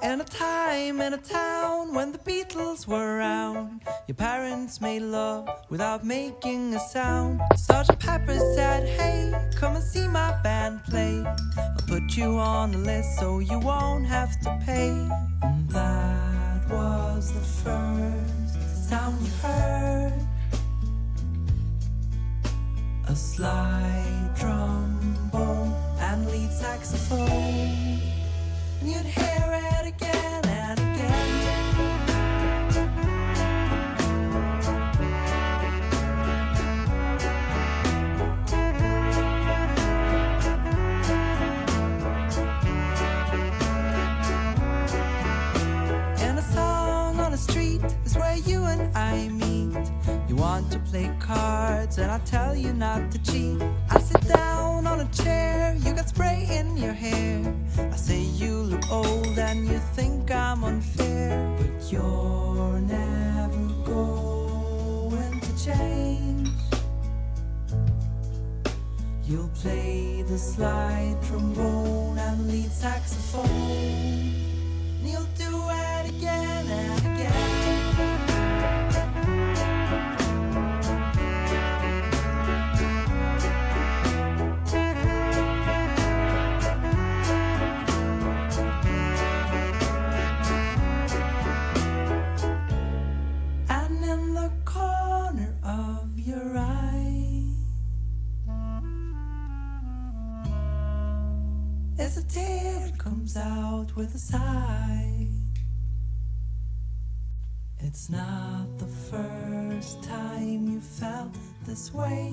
In a time, in a town, when the Beatles were around, your parents made love without making a sound. Sergeant Pepper said, hey, come and see my band play. I'll put you on the list so you won't have to pay. And that was the first sound you heard. A slide trombone and lead saxophone. And you'd hear it again and again. And a song on a street is where you and I meet. You want to play cards and I tell you not to cheat. I sit down on a chair, you got spray in your hair. I say you look old and you think I'm unfair. But you're never going to change. You'll play the slide trombone and lead saxophone. And you'll do it again and again. As a tear comes out with a sigh. It's not the first time you felt this way,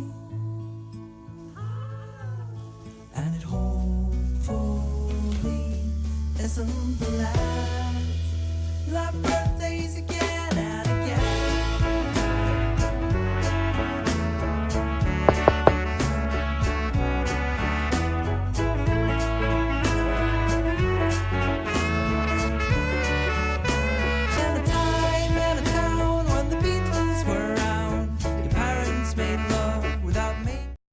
and it hopefully isn't the last. You'll have birthdays again and